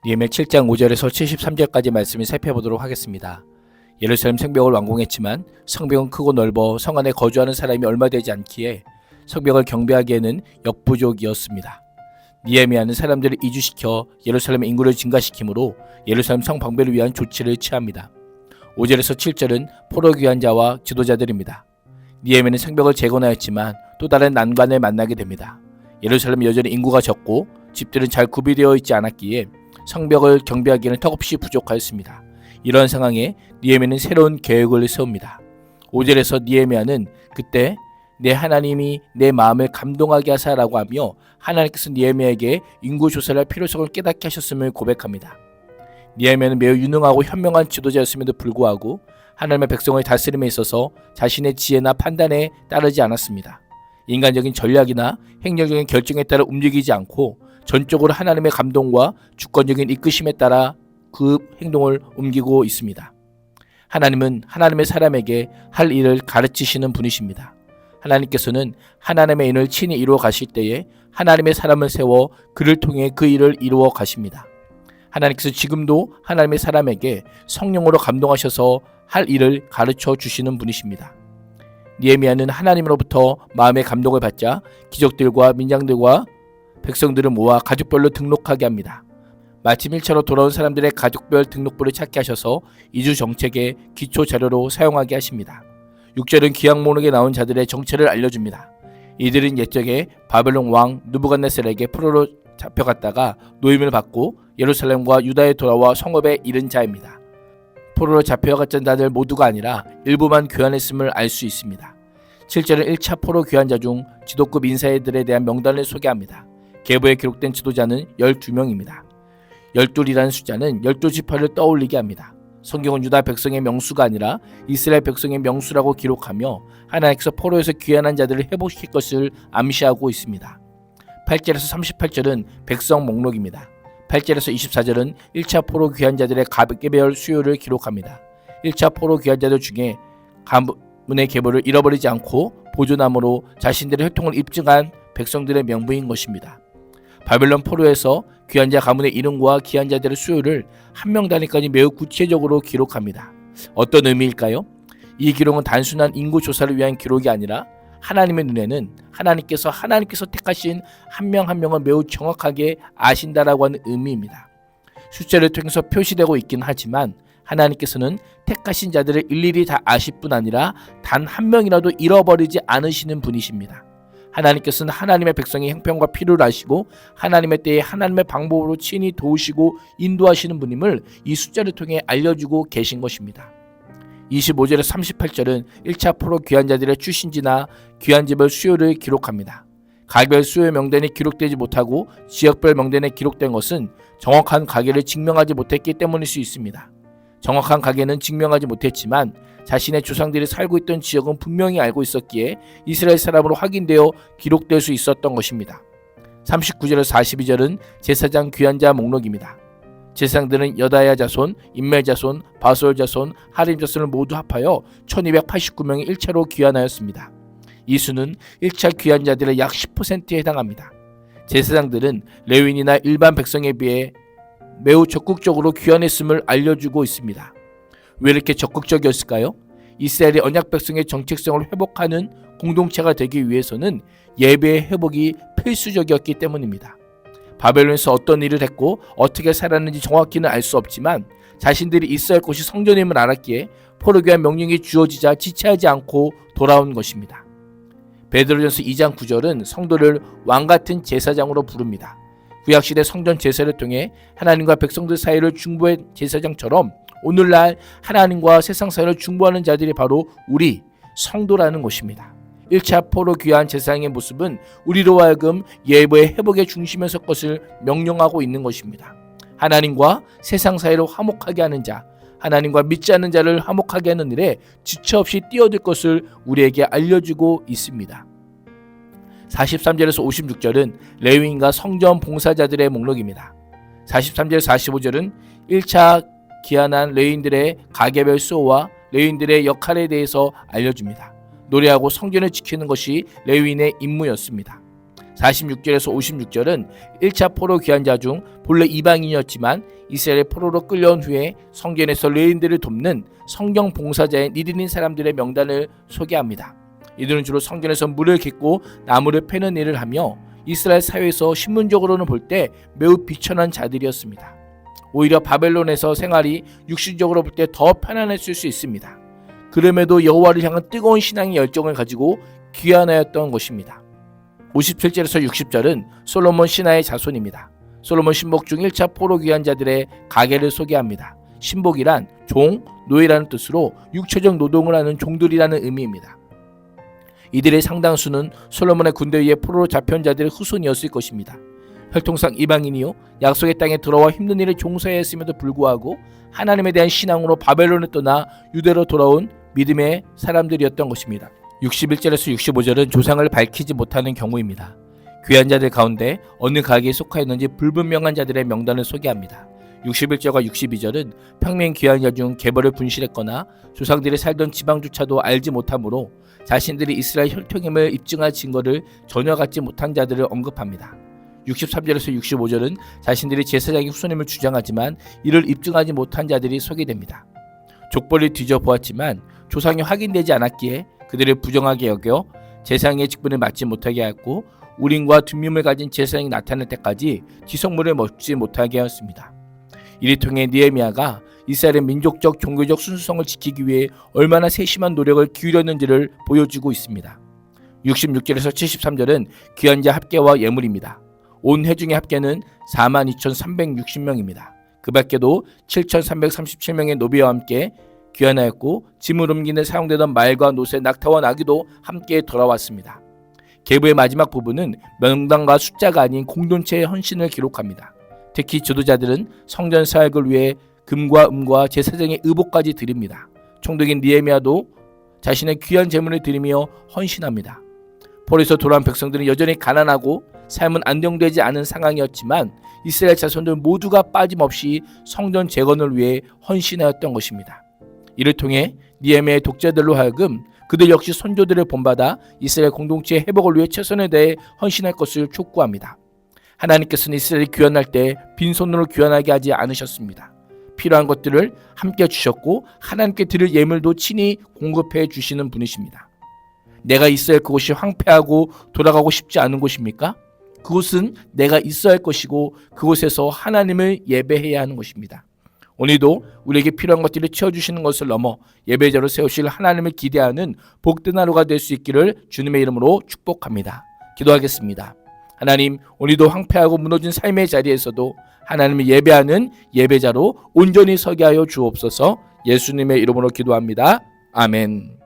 니에미야 7장 5절에서 73절까지 말씀을 살펴보도록 하겠습니다. 예루살렘 성벽을 완공했지만 성벽은 크고 넓어 성 안에 거주하는 사람이 얼마 되지 않기에 성벽을 경비하기에는 역부족이었습니다. 니에미야는 사람들을 이주시켜 예루살렘의 인구를 증가시키므로 예루살렘 성 방배를 위한 조치를 취합니다. 5절에서 7절은 포로 귀환자와 지도자들입니다. 니에미야는 성벽을 재건하였지만 또 다른 난관을 만나게 됩니다. 예루살렘은 여전히 인구가 적고 집들은 잘 구비되어 있지 않았기에 성벽을 경비하기에는 턱없이 부족하였습니다. 이런 상황에 니에미야는 새로운 계획을 세웁니다. 5절에서 니에미야는 그때 내 하나님이 내 마음을 감동하게 하사라고 하며 하나님께서 니에미야에게 인구 조사를 할 필요성을 깨닫게 하셨음을 고백합니다. 니에미야는 매우 유능하고 현명한 지도자였음에도 불구하고 하나님의 백성을 다스림에 있어서 자신의 지혜나 판단에 따르지 않았습니다. 인간적인 전략이나 행정적인 결정에 따라 움직이지 않고 전적으로 하나님의 감동과 주권적인 이끄심에 따라 그 행동을 옮기고 있습니다. 하나님은 하나님의 사람에게 할 일을 가르치시는 분이십니다. 하나님께서는 하나님의 일을 친히 이루어 가실 때에 하나님의 사람을 세워 그를 통해 그 일을 이루어 가십니다. 하나님께서 지금도 하나님의 사람에게 성령으로 감동하셔서 할 일을 가르쳐 주시는 분이십니다. 니에미야는 하나님으로부터 마음의 감동을 받자 귀족들과 민장들과 백성들을 모아 가족별로 등록하게 합니다. 마침 1차로 돌아온 사람들의 가족별 등록부를 찾게 하셔서 이주 정책의 기초 자료로 사용하게 하십니다. 6절은 기약 목록에 나온 자들의 정체를 알려줍니다. 이들은 옛적에 바벨론 왕 느부갓네살에게 포로로 잡혀갔다가 노임을 받고 예루살렘과 유다에 돌아와 성읍에 이른 자입니다. 포로로 잡혀갔던 자들 모두가 아니라 일부만 귀환했음을 알 수 있습니다. 7절은 1차 포로 귀환자 중 지도급 인사들에 대한 명단을 소개합니다. 계보에 기록된 지도자는 12명입니다. 12이라는 숫자는 12지파를 떠올리게 합니다. 성경은 유다 백성의 명수가 아니라 이스라엘 백성의 명수라고 기록하며 하나님께서 포로에서 귀환한 자들을 회복시킬 것을 암시하고 있습니다. 8절에서 38절은 백성 목록입니다. 8절에서 24절은 1차 포로 귀환자들의 가계별 수요를 기록합니다. 1차 포로 귀환자들 중에 가문의 계보를 잃어버리지 않고 보존함으로 자신들의 혈통을 입증한 백성들의 명부인 것입니다. 바벨론 포로에서 귀환자 가문의 이름과 귀환자들의 수요를 한 명 단위까지 매우 구체적으로 기록합니다. 어떤 의미일까요? 이 기록은 단순한 인구 조사를 위한 기록이 아니라 하나님의 눈에는 하나님께서 택하신 한 명 한 명을 매우 정확하게 아신다라고 하는 의미입니다. 숫자를 통해서 표시되고 있긴 하지만 하나님께서는 택하신 자들을 일일이 다 아실 뿐 아니라 단 한 명이라도 잃어버리지 않으시는 분이십니다. 하나님께서는 하나님의 백성의 형편과 필요를 아시고 하나님의 때에 하나님의 방법으로 친히 도우시고 인도하시는 분임을 이 숫자를 통해 알려주고 계신 것입니다. 25절에서 38절은 1차 포로 귀환자들의 출신지나 귀환지별 수요를 기록합니다. 가계별 수요 명단이 기록되지 못하고 지역별 명단에 기록된 것은 정확한 가계를 증명하지 못했기 때문일 수 있습니다. 정확한 가계는 증명하지 못했지만 자신의 조상들이 살고 있던 지역은 분명히 알고 있었기에 이스라엘 사람으로 확인되어 기록될 수 있었던 것입니다. 39절에서 42절은 제사장 귀환자 목록입니다. 제사장들은 여다야 자손, 임멜 자손, 바솔 자손, 하림 자손을 모두 합하여 1289명이 1차로 귀환하였습니다. 이 수는 1차 귀환자들의 약 10%에 해당합니다. 제사장들은 레위인이나 일반 백성에 비해 매우 적극적으로 귀환했음을 알려주고 있습니다. 왜 이렇게 적극적이었을까요? 이스라엘의 언약 백성의 정체성을 회복하는 공동체가 되기 위해서는 예배의 회복이 필수적이었기 때문입니다. 바벨론에서 어떤 일을 했고 어떻게 살았는지 정확히는 알 수 없지만 자신들이 있어야 할 곳이 성전임을 알았기에 포로 귀환 명령이 주어지자 지체하지 않고 돌아온 것입니다. 베드로전서 2장 9절은 성도를 왕같은 제사장으로 부릅니다. 구약시대 성전 제사를 통해 하나님과 백성들 사이를 중보한 제사장처럼 오늘날 하나님과 세상 사이를 중보하는 자들이 바로 우리 성도라는 것입니다. 1차 포로 귀환 제사장의 모습은 우리로 하여금 예배의 회복의 중심에 설 것을 명령하고 있는 것입니다. 하나님과 세상 사이를 화목하게 하는 자, 하나님과 믿지 않는 자를 화목하게 하는 일에 지체 없이 뛰어들 것을 우리에게 알려주고 있습니다. 43절에서 56절은 레위인과 성전 봉사자들의 목록입니다. 43절에서 45절은 1차 귀환한 레위인들의 가계별 수호와 레위인들의 역할에 대해서 알려줍니다. 노래하고 성전을 지키는 것이 레위인의 임무였습니다. 46절에서 56절은 1차 포로 귀환자 중 본래 이방인이었지만 이스라엘의 포로로 끌려온 후에 성전에서 레인들을 돕는 성경 봉사자인 니드린 사람들의 명단을 소개합니다. 이들은 주로 성전에서 물을 깃고 나무를 패는 일을 하며 이스라엘 사회에서 신문적으로는 볼 때 매우 비천한 자들이었습니다. 오히려 바벨론에서 생활이 육신적으로 볼 때 더 편안했을 수 있습니다. 그럼에도 여호와를 향한 뜨거운 신앙의 열정을 가지고 귀환하였던 것입니다. 57절에서 60절은 솔로몬 신하의 자손입니다. 솔로몬 신복 중 1차 포로 귀환자들의 가계를 소개합니다. 신복이란 종, 노예라는 뜻으로 육체적 노동을 하는 종들이라는 의미입니다. 이들의 상당수는 솔로몬의 군대 위에 포로로 잡혀온 자들의 후손이었을 것입니다. 혈통상 이방인이요 약속의 땅에 들어와 힘든 일을 종사해야 했음에도 불구하고 하나님에 대한 신앙으로 바벨론을 떠나 유대로 돌아온 믿음의 사람들이었던 것입니다. 61절에서 65절은 조상을 밝히지 못하는 경우입니다. 귀환자들 가운데 어느 가게에 속하였는지 불분명한 자들의 명단을 소개합니다. 61절과 62절은 평민 귀환자 중 계보를 분실했거나 조상들이 살던 지방조차도 알지 못하므로 자신들이 이스라엘 혈통임을 입증할 증거를 전혀 갖지 못한 자들을 언급합니다. 63절에서 65절은 자신들이 제사장의 후손임을 주장하지만 이를 입증하지 못한 자들이 소개됩니다. 족보를 뒤져보았지만 조상이 확인되지 않았기에 그들을 부정하게 여겨 제사장의 직분을 맡지 못하게 하였고 우림과 둠밈을 가진 제사장이 나타날 때까지 지성물을 먹지 못하게 하였습니다. 이를 통해 느헤미야가 이스라엘의 민족적 종교적 순수성을 지키기 위해 얼마나 세심한 노력을 기울였는지를 보여주고 있습니다. 66절에서 73절은 귀환자 합계와 예물입니다. 온 회중의 합계는 42,360명입니다. 그 밖에도 7,337명의 노비와 함께 귀환하였고 짐을 옮기는 사용되던 말과 노새, 낙타와 나귀도 함께 돌아왔습니다. 계보의 마지막 부분은 명단과 숫자가 아닌 공동체의 헌신을 기록합니다. 특히 지도자들은 성전 사역을 위해 금과 은과 제사장의 의복까지 드립니다. 총독인 느헤미야도 자신의 귀한 재물을 드리며 헌신합니다. 포로에서 돌아온 백성들은 여전히 가난하고 삶은 안정되지 않은 상황이었지만 이스라엘 자손들 모두가 빠짐없이 성전 재건을 위해 헌신하였던 것입니다. 이를 통해 느헤미야의 독자들로 하여금 그들 역시 선조들을 본받아 이스라엘 공동체의 회복을 위해 최선을 다해 헌신할 것을 촉구합니다. 하나님께서는 이스라엘이 귀환할 때 빈손으로 귀환하게 하지 않으셨습니다. 필요한 것들을 함께 주셨고 하나님께 드릴 예물도 친히 공급해 주시는 분이십니다. 내가 있어야 할 그곳이 황폐하고 돌아가고 싶지 않은 곳입니까? 그곳은 내가 있어야 할 것이고 그곳에서 하나님을 예배해야 하는 것입니다. 오늘도 우리에게 필요한 것들을 채워주시는 것을 넘어 예배자로 세우실 하나님을 기대하는 복된 하루가 될 수 있기를 주님의 이름으로 축복합니다. 기도하겠습니다. 하나님, 오늘도 황폐하고 무너진 삶의 자리에서도 하나님을 예배하는 예배자로 온전히 서게 하여 주옵소서. 예수님의 이름으로 기도합니다. 아멘.